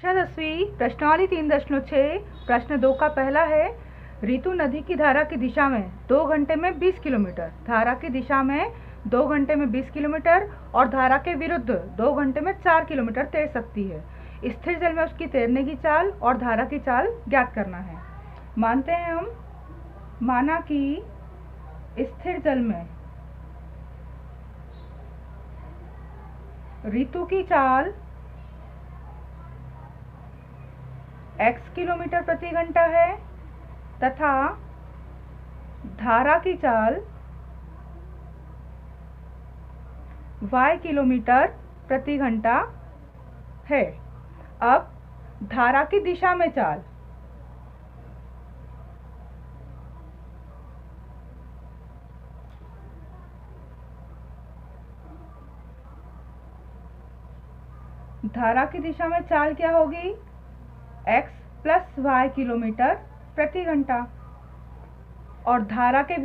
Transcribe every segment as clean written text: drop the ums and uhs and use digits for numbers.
कक्षा 10वीं प्रश्नावली 3.6 प्रश्न 2 का पहला है। ऋतु नदी की धारा की दिशा में 2 घंटे में 20 किलोमीटर, धारा की दिशा में 2 घंटे में 20 किलोमीटर और धारा के विरुद्ध 2 घंटे में 4 किलोमीटर तैर सकती है। स्थिर जल में उसकी तैरने की चाल और धारा की चाल ज्ञात करना है। मानते हैं हम, माना कि स्थिर जल में ऋतु की चाल x किलोमीटर प्रति घंटा है तथा धारा की चाल y किलोमीटर प्रति घंटा है। अब धारा की दिशा में चाल, धारा की दिशा में चाल क्या होगी? x प्लस y किलोमीटर प्रति घंटा और धारा के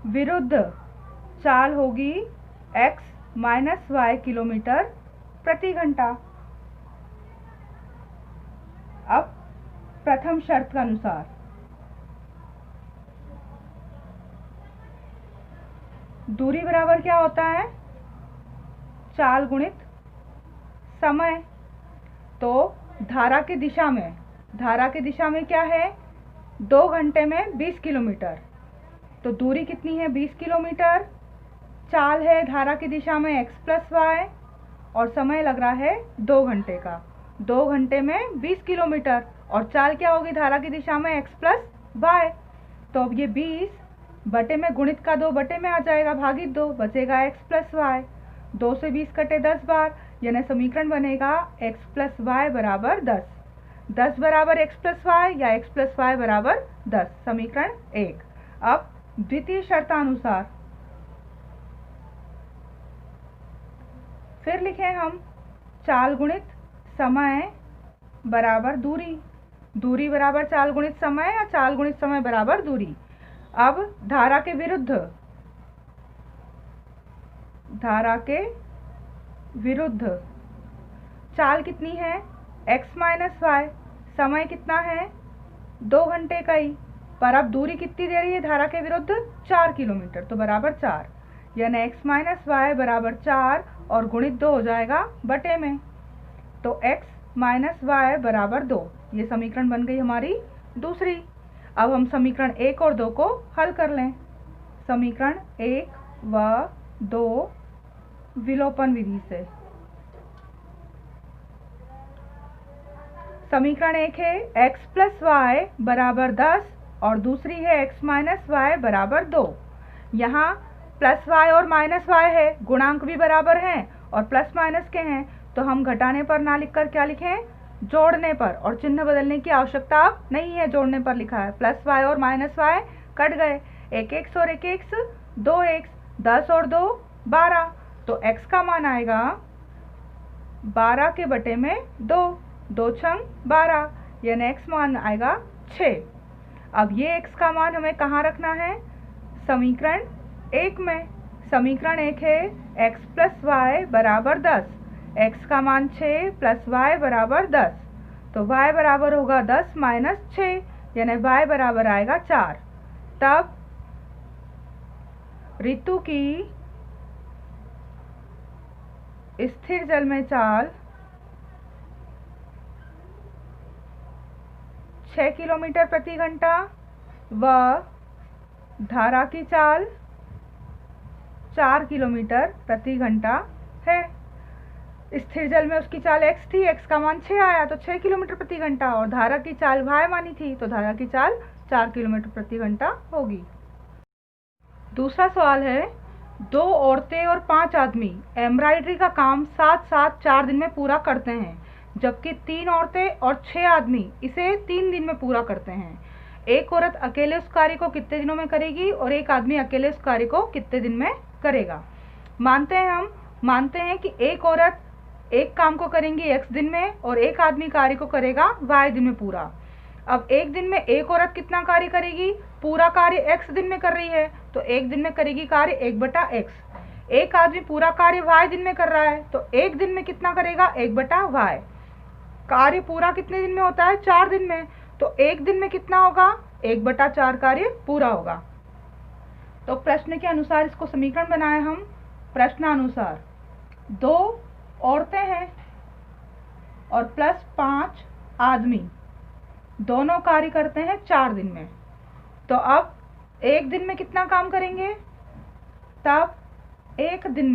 विरुद्ध चाल होगी x माइनस y किलोमीटर प्रति घंटा। अब प्रथम शर्त के अनुसार दूरी बराबर क्या होता है? चाल गुणित समय। तो धारा की दिशा में क्या है? 2 घंटे में 20 किलोमीटर। तो दूरी कितनी है? 20 किलोमीटर। चाल है धारा की दिशा में x प्लस वाई और समय लग रहा है 2 घंटे का। 2 घंटे में 20 किलोमीटर और चाल क्या होगी धारा की दिशा में? x plus Y. तो अब ये 20 बटे में गुणित का 2 बटे में आ जाएगा, भागित 2, बचेगा x प्लस वाई। 2 से 20 कटे 10 बार, यानी समीकरण बनेगा x प्लस वाई बराबर 10। 10 बराबर x प्लस वाई या x प्लस वाई बराबर 10, समीकरण 1। अब द्वितीय शर्तानुसार फिर लिखें हम, चाल गुणित समय बराबर दूरी। दूरी बराबर चाल गुणित समय या चाल गुणित समय बराबर दूरी। अब धारा के विरुद्ध चाल कितनी है? x minus Y. समय कितना है? 2 घंटे का ही, पर अब दूरी कितनी दे रही है धारा के विरुद्ध? 4 किलोमीटर, तो बराबर 4, यानी x माइनस वाई बराबर 4 और गुणित 2 हो जाएगा बटे में। तो x माइनस वाई बराबर 2, ये समीकरण बन गई हमारी दूसरी। अब हम समीकरण 1 और 2 को हल कर लें। समीकरण 1 व 2 विलोपन विधि से। समीकरण 1 है x प्लस वाई बराबर 10 और दूसरी है x माइनस वाई बराबर 2। यहाँ प्लस वाई और माइनस वाई है, गुणांक भी बराबर हैं और प्लस माइनस के हैं, तो हम घटाने पर ना लिखकर क्या लिखें? जोड़ने पर। और चिन्ह बदलने की आवश्यकता नहीं है, जोड़ने पर लिखा है। प्लस वाई और माइनस वाई कट गए, एक एक्स और एक एक्स 2x, 10 और 2 12। तो x का मान आएगा 12 के बटे में 2, 2 छंग 12, यानी x मान आएगा 6। अब ये x का मान हमें कहाँ रखना है? समीकरण 1 में। समीकरण 1 है x प्लस वाई बराबर 10, x का मान 6 प्लस y बराबर 10, तो y बराबर होगा 10 माइनस 6, यानी y बराबर आएगा 4। तब ऋतु की स्थिर जल में चाल 6 किलोमीटर प्रति घंटा व धारा की चाल 4 किलोमीटर प्रति घंटा है। स्थिर जल में उसकी चाल x थी, x का मान 6 आया तो 6 किलोमीटर प्रति घंटा, और धारा की चाल y मानी थी तो धारा की चाल 4 किलोमीटर प्रति घंटा होगी। दूसरा सवाल है, 2 औरतें और 5 आदमी एम्ब्रॉयडरी का काम साथ साथ 4 दिन में पूरा करते हैं, जबकि 3 औरतें और 6 आदमी इसे 3 दिन में पूरा करते हैं। एक औरत अकेले उस कार्य को कितने दिनों में करेगी और एक आदमी अकेले उस कार्य को कितने दिन में करेगा? मानते हैं कि एक औरत एक काम को करेंगी x दिन में और एक आदमी कार्य को करेगा y दिन में पूरा। अब एक दिन में एक औरत कितना कार्य करेगी? पूरा कार्य x दिन में कर रही है तो एक दिन में करेगी कार्य 1/x। एक आदमी पूरा कार्य y दिन में कर रहा है, तो एक दिन में कितना करेगा, 1/y। कार्य पूरा कितने दिन में होता है, 4 दिन में, तो एक दिन में कितना होगा, 1/4 कार्य पूरा होगा। तो प्रश्न के अनुसार इसको समीकरण बनाए हम। प्रश्नानुसार 2 औरतें हैं और +5 आदमी, दोनों कार्य करते हैं 4 दिन में। तो अब एक दिन में कितना काम करेंगे, तब एक दिन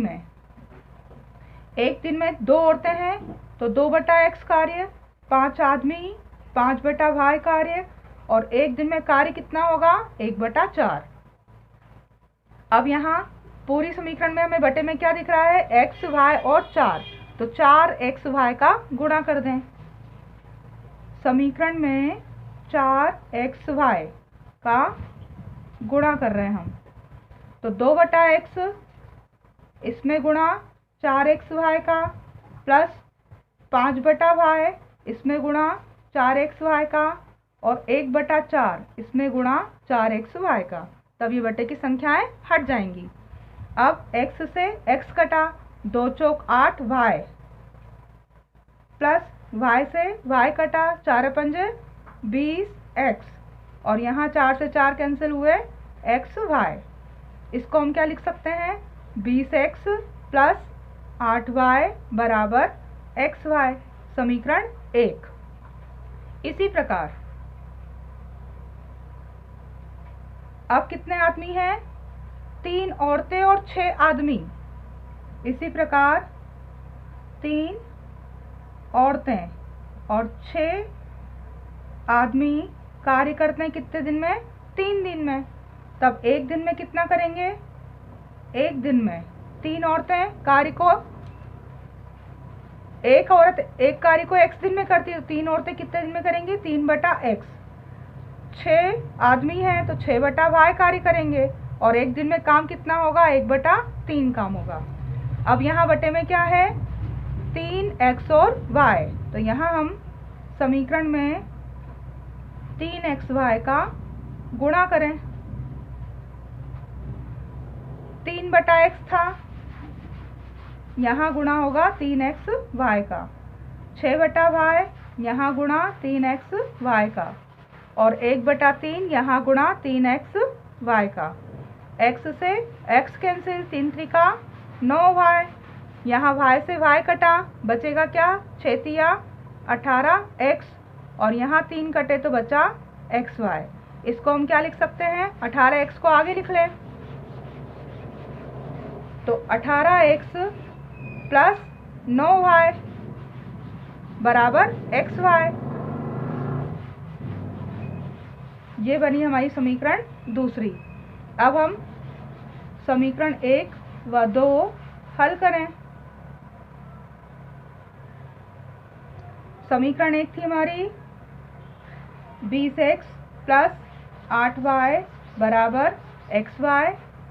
में 2 औरतें हैं तो 2/x कार्य, 5 आदमी 5/y कार्य, और एक दिन में कार्य कितना होगा, 1/4। अब यहाँ पूरी समीकरण में हमें बटे में क्या दिख रहा है, x, y और 4, तो 4x y का गुणा कर दें। समीकरण में 4x y का गुणा कर रहे हैं हम, तो 2/x इसमें गुणा 4x y का, प्लस 5/y इसमें गुणा 4x y का, और 1/4 इसमें गुणा 4x y का। तब ये बटे की संख्याएं हट जाएंगी। अब x से x कटा, 2 चौक 8 y, प्लस y से y कटा, 4 पंजे 20 x, और यहाँ 4 से 4 कैंसिल हुए, x y। इसको हम क्या लिख सकते हैं, 20x प्लस 8y बराबर xy, समीकरण 1। इसी प्रकार अब कितने आदमी हैं, 3 औरतें और 6 आदमी। इसी प्रकार 3 औरतें और 6 आदमी कार्य करते हैं कितने दिन में, 3 दिन में। तब एक दिन में कितना करेंगे, एक दिन में 3 औरतें कार्य को, एक औरत एक कार्य को x दिन में करती है, तो 3 औरतें कितने दिन में करेंगी, 3/x। 6 आदमी हैं तो 6/y कार्य करेंगे, और एक दिन में काम कितना होगा, 1/3 काम होगा। अब यहाँ बटे में क्या है, 3x और y, तो यहाँ हम समीकरण में 3xy का गुणा करें। 3/x था, यहाँ गुणा होगा 3xy का, 6/y यहाँ गुणा 3xy का, और 1/3 यहाँ गुणा 3xy का। x से x कैंसिल, 3 त्रिका 9y, यहाँ y से y कटा, बचेगा क्या, 6 तिया 18x, और यहाँ 3 कटे तो बचा xy। इसको हम क्या लिख सकते हैं, 18x को आगे लिख लें, तो 18x प्लस 9y बराबर xy। ये बनी हमारी समीकरण दूसरी। अब हम समीकरण 1 व 2 हल करें। समीकरण 1 थी हमारी 20x प्लस 8y बराबर xy,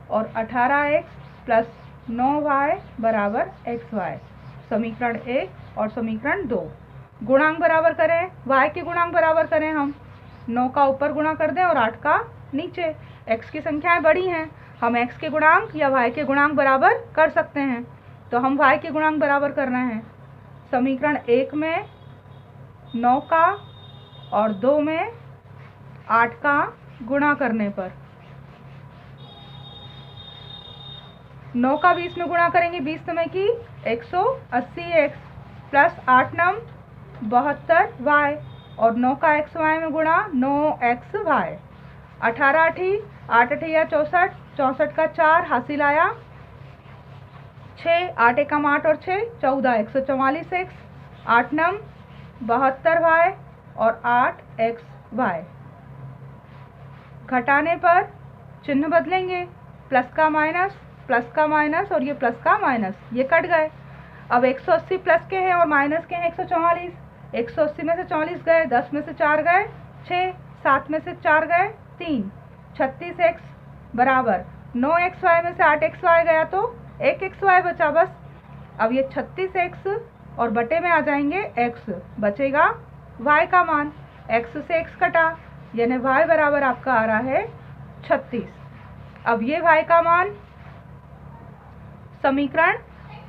और 18x प्लस 9y बराबर xy, समीकरण 1 और समीकरण 2। गुणांक बराबर करें, y के गुणांक बराबर करें हम, 9 का ऊपर गुणा कर दें और 8 का नीचे। x की संख्याएं बड़ी हैं, हम x के गुणांक या y के गुणांक बराबर कर सकते हैं, तो हम y के गुणांक बराबर कर रहे हैं। समीकरण 1 में 9 का और 2 में 8 का गुणा करने पर, 9 का 20 में गुणा करेंगे, 20 समय की 180x प्लस 8 नम 72y, और 9 का xy में गुणा 9xy। 18 8 8 8 64, 64 का 4 हासिल आया 6, 8 एकम 8 और 6 14, 144x, 8 नम 72y और 8xy। घटाने पर चिन्ह बदलेंगे, प्लस का माइनस और ये प्लस का माइनस, ये कट गए। अब 180 प्लस के हैं और माइनस के हैं 144, 180 में से 44 गए, 10 में से 4 गए 6, 7 में से 4 गए 3, 36x बराबर 9xy में से 8xy गया तो 1xy बचा बस। अब ये 36x और बटे में आ जाएंगे x, बचेगा y का मान, x से x कटा, यानी y बराबर आपका आ रहा है 36। अब ये y का मान समीकरण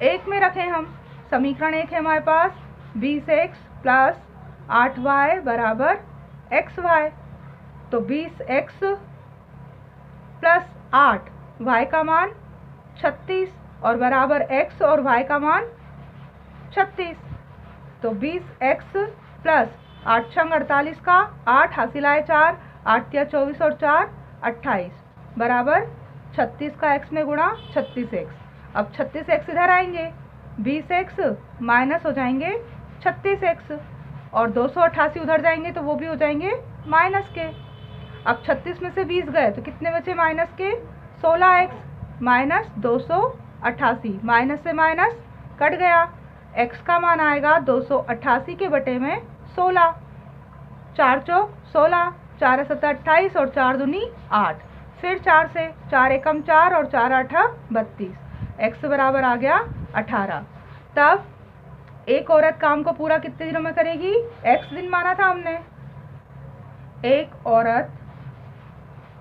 1 में रखें हम। समीकरण 1 है हमारे पास 20x प्लस 8y बराबर xy। तो 20x प्लस 8, y का मान 36 और बराबर x और y का मान 36। तो 20x प्लस 8 छंग 48 का 8 हासिल आए 4, 8 तिया 24 और 4 28 बराबर 36 का x में गुणा 36x। अब 36x इधर आएंगे, 20x माइनस हो जाएंगे 36x और 288 उधर जाएंगे तो वो भी हो जाएंगे माइनस के। अब 36 में से 20 गए तो कितने बचे माइनस के? 16x माइनस 288, माइनस से माइनस कट गया, x का मान आएगा 288 के बटे में 16। 4 चौक 16, 4 7 28 और 4 दूनी 8। फिर 4 से 4 एकम 4 और 4 8 32, x बराबर आ गया 18। तब एक औरत काम को पूरा कितने दिनों में करेगी? x दिन माना था हमने। एक औरत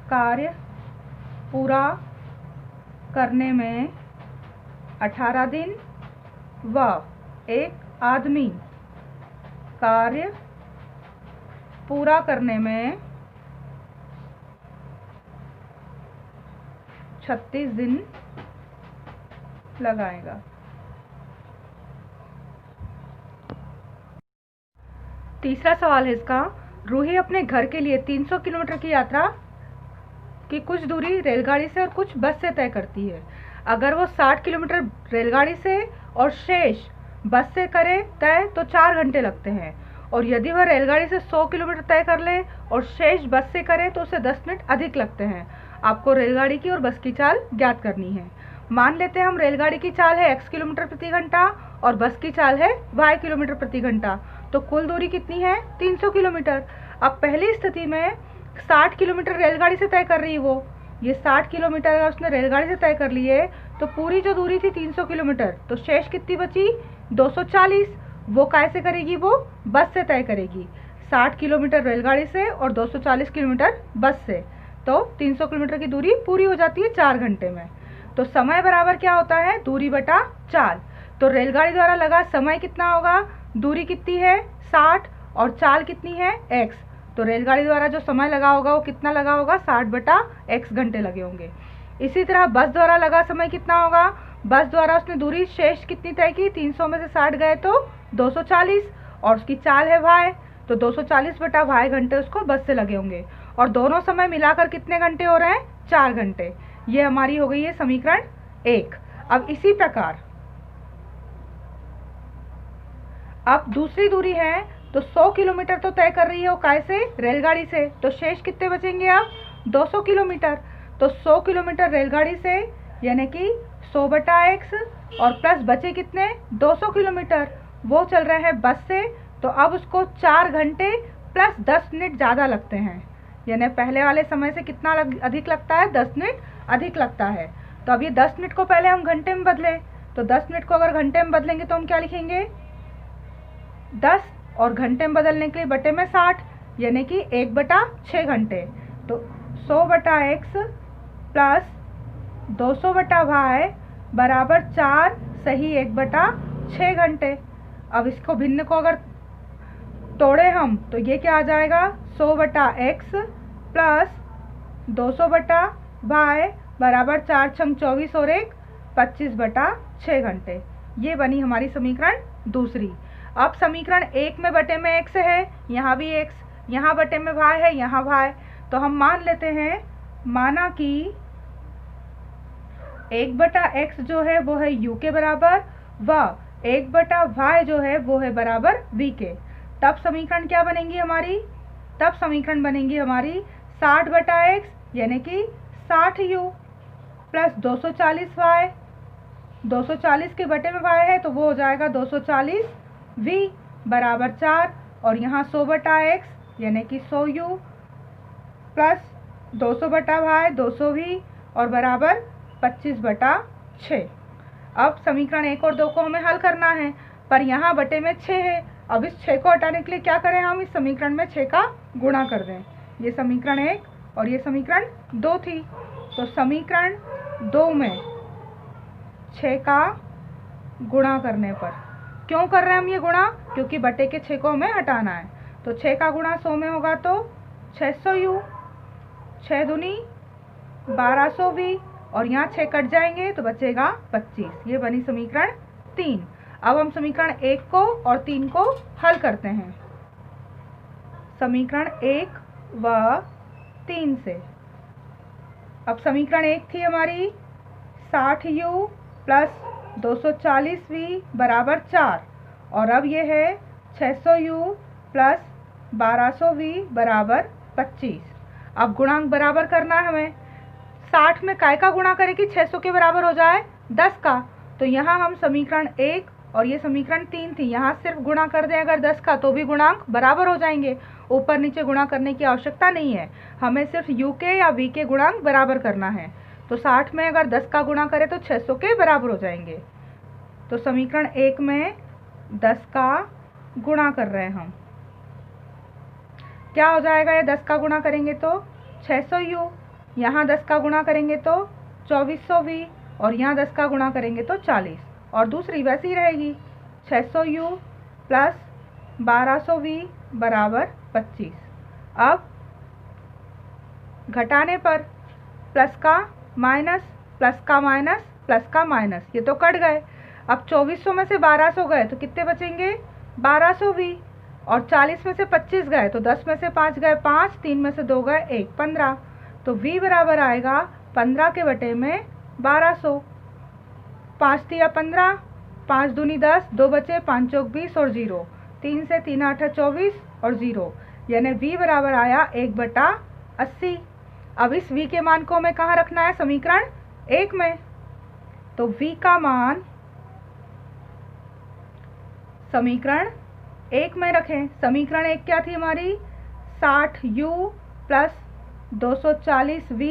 कार्य पूरा करने में 18 दिन व एक आदमी कार्य पूरा करने में 36 दिन लगाएगा। तीसरा सवाल है इसका, रूही अपने घर के लिए 300 किलोमीटर की यात्रा की कुछ दूरी रेलगाड़ी से और कुछ बस से तय करती है। अगर वो 60 किलोमीटर रेलगाड़ी से और शेष बस से करे तय तो 4 घंटे लगते हैं, और यदि वह रेलगाड़ी से 100 किलोमीटर तय कर ले और शेष बस से करे तो उसे 10 मिनट अधिक लगते हैं। आपको रेलगाड़ी की और बस की चाल ज्ञात करनी है। मान लेते हैं हम रेलगाड़ी की चाल है x किलोमीटर प्रति घंटा और बस की चाल है y किलोमीटर प्रति घंटा, तो कुल दूरी कितनी है? 300 किलोमीटर। अब पहली स्थिति में 60 किलोमीटर रेलगाड़ी से तय कर रही है वो, ये 60 किलोमीटर अगर उसने रेलगाड़ी से तय कर लिए तो पूरी जो दूरी थी 300 किलोमीटर, तो शेष कितनी बची? 240। वो कैसे करेगी? वो बस से तय करेगी। 60 किलोमीटर रेलगाड़ी से और 240 किलोमीटर बस से, तो 300 किलोमीटर की दूरी पूरी हो जाती है 4 घंटे में। तो समय बराबर क्या होता है? दूरी बटा चाल। तो रेलगाड़ी द्वारा लगा समय कितना होगा? दूरी कितनी है? 60 और चाल कितनी है? x। तो रेलगाड़ी द्वारा जो समय लगा होगा वो कितना लगा होगा? 60 बटा x घंटे लगे होंगे। इसी तरह बस द्वारा लगा समय कितना होगा? बस द्वारा उसने दूरी शेष कितनी तय की? 300 में से 60 गए तो 240 और उसकी चाल है y, तो 240 बटा y घंटे उसको बस से लगे होंगे, और दोनों समय मिलाकर कितने घंटे हो रहे हैं? 4 घंटे। ये हमारी हो गई है समीकरण 1। अब इसी प्रकार अब दूसरी दूरी है, तो 100 किलोमीटर तो तय कर रही है वो कैसे? रेलगाड़ी से, तो शेष कितने बचेंगे? अब 200 किलोमीटर। तो 100 किलोमीटर रेलगाड़ी से यानी कि 100 बटा x और प्लस बचे कितने? 200 किलोमीटर, वो चल रहे हैं बस से, तो अब उसको 4 घंटे प्लस 10 मिनट ज़्यादा लगते हैं, यानी पहले वाले समय से कितना अधिक लगता है? 10 मिनट अधिक लगता है। तो अब ये 10 मिनट को पहले हम घंटे में बदलें, तो 10 मिनट को अगर घंटे में बदलेंगे तो हम क्या लिखेंगे? 10 और घंटे में बदलने के लिए बटे में 60, यानी कि 1 बटा 6 घंटे। तो 100 बटा x प्लस 200 बटा y बराबर 4 सही 1 बटा 6 घंटे। अब इसको भिन्न को अगर तोड़े हम तो ये क्या आ जाएगा? 100 बटा x प्लस 200 बटा y बराबर 4 छंग 24 और 1 25 बटा 6 घंटे। ये बनी हमारी समीकरण दूसरी। अब समीकरण 1 में बटे में x है, यहाँ भी x, यहाँ बटे में y है, यहाँ y, तो हम मान लेते हैं, माना कि 1 बटा x जो है वो है u के बराबर व 1 बटा y जो है वो है बराबर v के। तब समीकरण क्या बनेंगी हमारी? तब समीकरण बनेंगी हमारी 60 बटा x यानी कि 60u प्लस 240y, 240 के बटे में y है तो वो हो जाएगा 240v बराबर 4, और यहाँ 100 बटा x यानी कि 100u प्लस 200 बटा y 200v और बराबर 25 बटा 6। अब समीकरण 1 और 2 को हमें हल करना है, पर यहाँ बटे में 6 है। अब इस 6 को हटाने के लिए क्या करें? हम इस समीकरण में 6 का गुणा कर दें। ये समीकरण 1 और ये समीकरण 2 थी, तो समीकरण 2 में 6 का गुणा करने पर। क्यों कर रहे हैं हम ये गुणा? क्योंकि बटे के 6 को हमें हटाना है। तो 6 का गुणा 100 में होगा तो 600u, 6 दूनी 1200v, और यहाँ 6 कट जाएंगे तो बचेगा 25। ये बनी समीकरण 3। अब हम समीकरण 1 को और 3 को हल करते हैं। समीकरण 1 व 3 से। अब समीकरण 1 थी हमारी 60u प्लस 240v बराबर 4, और अब ये है 600u प्लस 1200v बराबर 25। अब गुणांक बराबर करना है हमें। 60 में काय का गुणा करें कि 600 के बराबर हो जाए? 10 का। तो यहाँ हम समीकरण 1 और ये समीकरण 3 थी, यहाँ सिर्फ गुणा कर दें अगर 10 का तो भी गुणांक बराबर हो जाएंगे। ऊपर नीचे गुणा करने की आवश्यकता नहीं है, हमें सिर्फ u के या v के गुणांक बराबर करना है। तो 60 में अगर 10 का गुणा करें तो 600 के बराबर हो जाएंगे। तो समीकरण 1 में 10 का गुणा कर रहे हैं हम। क्या हो जाएगा? ये 10 का गुणा करेंगे तो 600u, यहाँ 10 का गुणा करेंगे तो 2400v, और यहाँ 10 का गुणा करेंगे तो 40, और दूसरी वैसी ही रहेगी 600u प्लस 1200v बराबर 25। अब घटाने पर प्लस का माइनस, प्लस का माइनस, प्लस का माइनस, ये तो कट गए। अब 2400 में से 1200 गए तो कितने बचेंगे? 1200v, और 40 में से 25 गए तो 10 में से 5 गए 5, 3 में से 2 गए 1, 15। तो v बराबर आएगा 15 के बटे में 1200। 5 दिया 15, 5 दूनी 10, 2 बचे, 5 चौक 20 और 0, 3 से 3 8 24 और 0, यानी v बराबर आया 1/80। अब इस v के मान को हमें कहाँ रखना है? समीकरण 1 में। तो v का मान समीकरण 1 में रखें। समीकरण 1 क्या थी हमारी? 60u प्लस 240v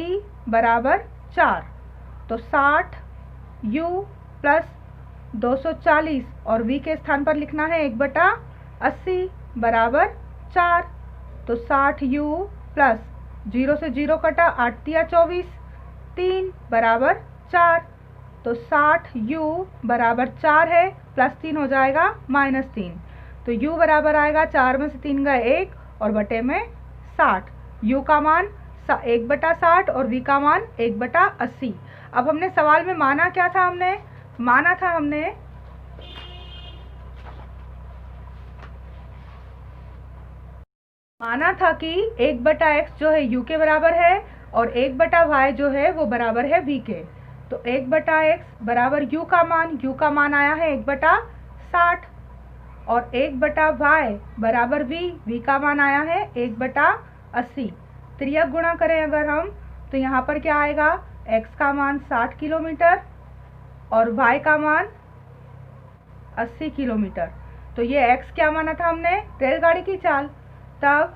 बराबर 4। तो 60u प्लस 240 और v के स्थान पर लिखना है 1/80 बराबर 4। तो 60u प्लस 0 से 0 कटा, 8 दिया 24, 3 बराबर 4। तो 60u बराबर 4 है, प्लस 3 हो जाएगा -3। तो u बराबर आएगा 4 में से 3 गए 1 और बटे में 60। u का मान 1/60 और v का मान 1/80। अब हमने सवाल में माना क्या था? हमने माना था कि 1/x जो है u के बराबर है और 1/y जो है वो बराबर है v के। तो 1/x बराबर u का मान आया है 1/60, और 1/y बराबर v का मान आया है 1/80। त्रियक गुणा करें अगर हम तो यहाँ पर क्या आएगा? x का मान 60 किलोमीटर और y का मान 80 किलोमीटर। तो ये x क्या माना था हमने? रेलगाड़ी की चाल। तब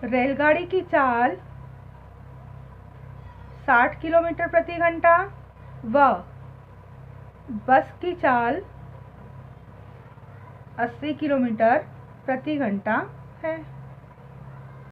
रेलगाड़ी की चाल 60 किलोमीटर प्रति घंटा व बस की चाल 80 किलोमीटर प्रति घंटा है।